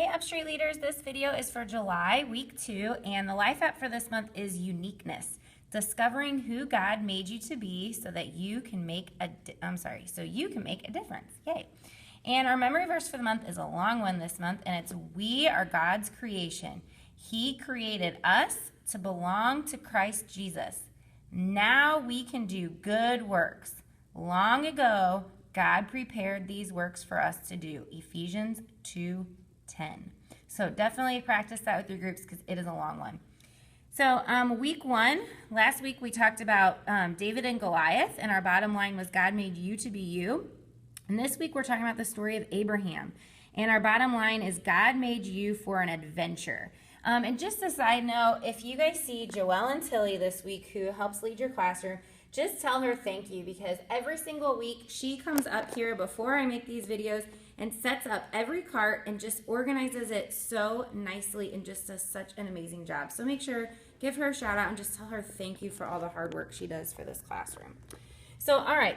Hey Upstreet leaders, this video is for July, week 2, and the life app for this month is uniqueness. Discovering who God made you to be so that you can make a difference. Yay. And our memory verse for the month is a long one this month, and it's we are God's creation. He created us to belong to Christ Jesus. Now we can do good works. Long ago, God prepared these works for us to do. Ephesians 2:10. So definitely practice that with your groups because it is a long one. So week 1, last week we talked about David and Goliath, and our bottom line was God made you to be you. And this week we're talking about the story of Abraham. And our bottom line is God made you for an adventure. And just a side note, if you guys see Joelle and Tilly this week, who helps lead your classroom, just tell her thank you, because every single week she comes up here before I make these videos and sets up every cart and just organizes it so nicely and just does such an amazing job. So make sure, give her a shout out and just tell her thank you for all the hard work she does for this classroom. So, all right.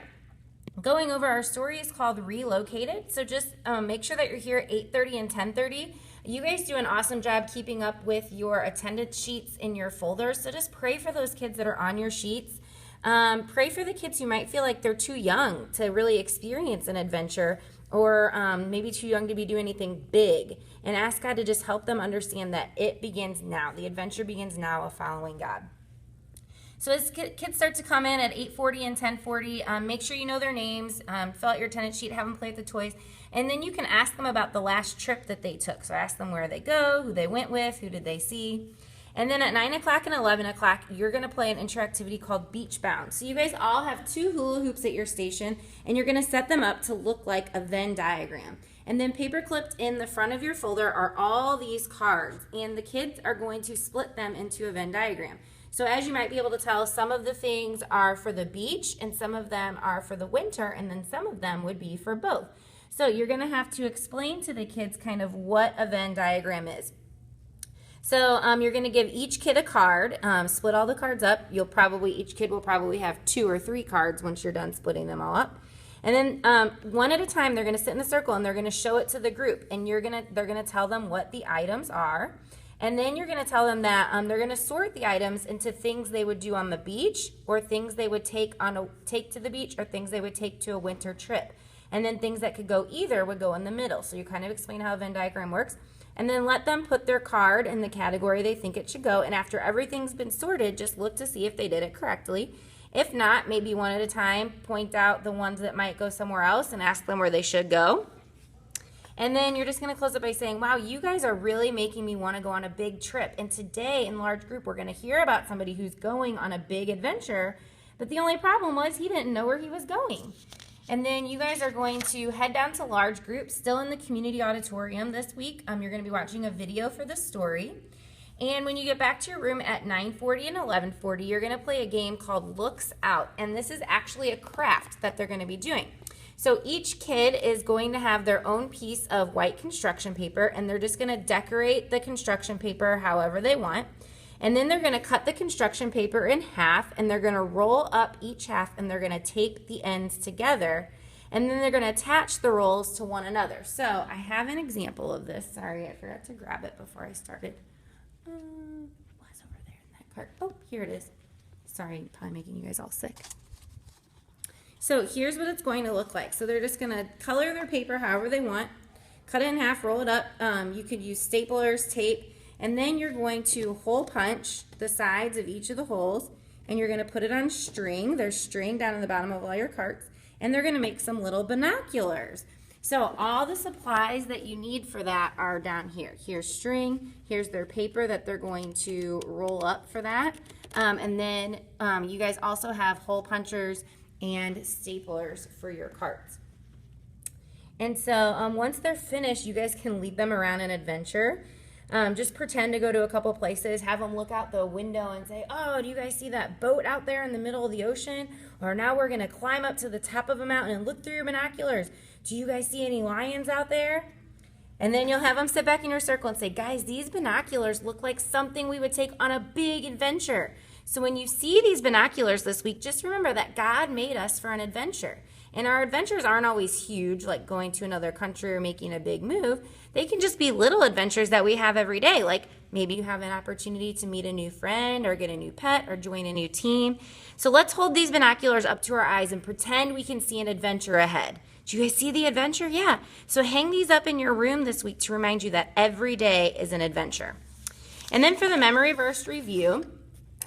Going over our story is called Relocated. So just make sure that you're here at 8:30 and 10:30. You guys do an awesome job keeping up with your attendance sheets in your folders. So just pray for those kids that are on your sheets. Pray for the kids who might feel like they're too young to really experience an adventure, or maybe too young to be doing anything big. And ask God to just help them understand that it begins now. The adventure begins now of following God. So as kids start to come in at 8:40 and 10:40, make sure you know their names, fill out your attendance sheet, have them play with the toys, and then you can ask them about the last trip that they took. So ask them where they go, who they went with, who did they see. And then at 9 o'clock and 11 o'clock, you're going to play an interactivity called Beach Bound. So you guys all have 2 hula hoops at your station, and you're going to set them up to look like a Venn diagram. And then paper clipped in the front of your folder are all these cards, and the kids are going to split them into a Venn diagram. So as you might be able to tell, some of the things are for the beach, and some of them are for the winter, and then some of them would be for both. So you're going to have to explain to the kids kind of what a Venn diagram is. So you're going to give each kid a card, split all the cards up. Each kid will probably have 2 or 3 cards once you're done splitting them all up. And then one at a time, they're going to sit in a circle and they're going to show it to the group. And they're going to tell them what the items are. And then you're going to tell them that they're going to sort the items into things they would do on the beach, or things they would take to the beach, or things they would take to a winter trip. And then things that could go either would go in the middle. So you kind of explain how a Venn diagram works. And then let them put their card in the category they think it should go. And after everything's been sorted, just look to see if they did it correctly. If not, maybe one at a time, point out the ones that might go somewhere else and ask them where they should go. And then you're just going to close it by saying, wow, you guys are really making me want to go on a big trip. And today in large group, we're going to hear about somebody who's going on a big adventure. But the only problem was he didn't know where he was going. And then you guys are going to head down to large groups, still in the community auditorium this week. You're going to be watching a video for the story. And when you get back to your room at 9:40 and 11:40, you're going to play a game called Looks Out. And this is actually a craft that they're going to be doing. So each kid is going to have their own piece of white construction paper, and they're just going to decorate the construction paper however they want. And then they're going to cut the construction paper in half, and they're going to roll up each half, and they're going to tape the ends together. And then they're going to attach the rolls to one another. So I have an example of this. Sorry, I forgot to grab it before I started. It was over there in that cart. Oh, here it is. Sorry, probably making you guys all sick. So here's what it's going to look like. So they're just going to color their paper however they want, cut it in half, roll it up. You could use staplers, tape. And then you're going to hole punch the sides of each of the holes, and you're going to put it on string. There's string down in the bottom of all your carts, and they're going to make some little binoculars. So all the supplies that you need for that are down here. Here's string, here's their paper that they're going to roll up for that. And then you guys also have hole punchers and staplers for your carts. And so once they're finished, you guys can lead them around an adventure. Just pretend to go to a couple places, have them look out the window and say, oh, do you guys see that boat out there in the middle of the ocean? Or now we're going to climb up to the top of a mountain and look through your binoculars. Do you guys see any lions out there? And then you'll have them sit back in your circle and say, guys, these binoculars look like something we would take on a big adventure. So when you see these binoculars this week, just remember that God made us for an adventure. And our adventures aren't always huge, like going to another country or making a big move. They can just be little adventures that we have every day, like maybe you have an opportunity to meet a new friend or get a new pet or join a new team. So let's hold these binoculars up to our eyes and pretend we can see an adventure ahead. Do you guys see the adventure? Yeah. So hang these up in your room this week to remind you that every day is an adventure. And then for the memory verse review,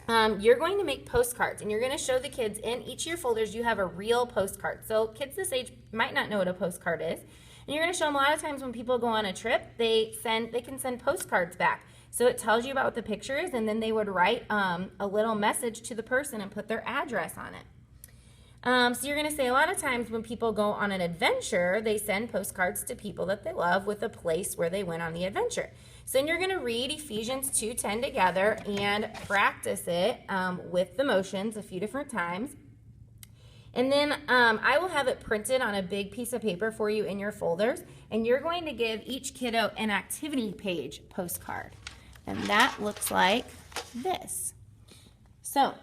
you're going to make postcards, and you're going to show the kids in each of your folders you have a real postcard. So kids this age might not know what a postcard is. And you're going to show them a lot of times when people go on a trip, they can send postcards back. So it tells you about what the picture is, and then they would write a little message to the person and put their address on it. So you're going to say a lot of times when people go on an adventure, they send postcards to people that they love with a place where they went on the adventure. So then you're going to read Ephesians 2:10 together and practice it with the motions a few different times. And then I will have it printed on a big piece of paper for you in your folders, and you're going to give each kiddo an activity page postcard. And that looks like this. So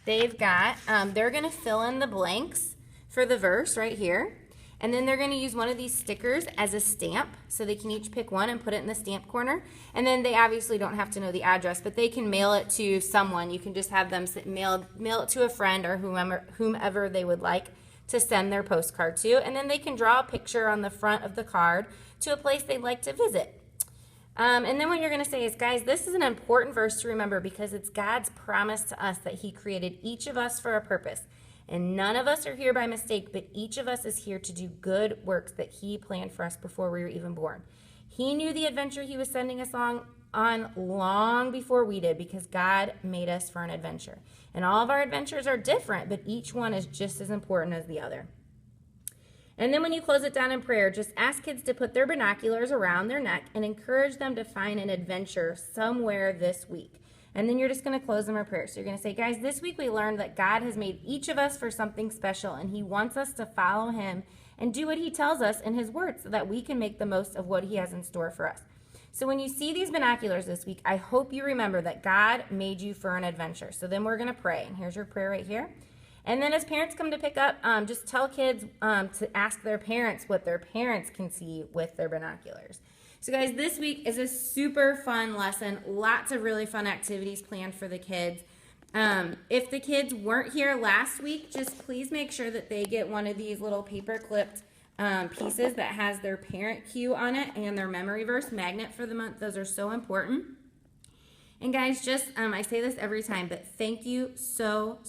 they've got, they're going to fill in the blanks for the verse right here. And then they're going to use one of these stickers as a stamp. So they can each pick one and put it in the stamp corner. And then they obviously don't have to know the address, but they can mail it to someone. You can just have them mail it to a friend or whomever they would like to send their postcard to. And then they can draw a picture on the front of the card to a place they'd like to visit. And then what you're going to say is, guys, this is an important verse to remember because it's God's promise to us that he created each of us for a purpose. And none of us are here by mistake, but each of us is here to do good works that he planned for us before we were even born. He knew the adventure he was sending us on long before we did because God made us for an adventure. And all of our adventures are different, but each one is just as important as the other. And then when you close it down in prayer, just ask kids to put their binoculars around their neck and encourage them to find an adventure somewhere this week. And then you're just going to close them in prayer. So you're going to say, guys, this week we learned that God has made each of us for something special, and he wants us to follow him and do what he tells us in his word so that we can make the most of what he has in store for us. So when you see these binoculars this week, I hope you remember that God made you for an adventure. So then we're going to pray. And here's your prayer right here. And then as parents come to pick up, just tell kids to ask their parents what their parents can see with their binoculars. So guys, this week is a super fun lesson. Lots of really fun activities planned for the kids. If the kids weren't here last week, just please make sure that they get one of these little paper clipped pieces that has their parent cue on it and their memory verse magnet for the month. Those are so important. And guys, just I say this every time, but thank you so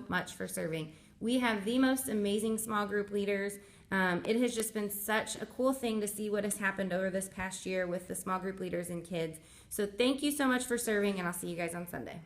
much for serving. We have the most amazing small group leaders. It has just been such a cool thing to see what has happened over this past year with the small group leaders and kids. So thank you so much for serving, and I'll see you guys on Sunday.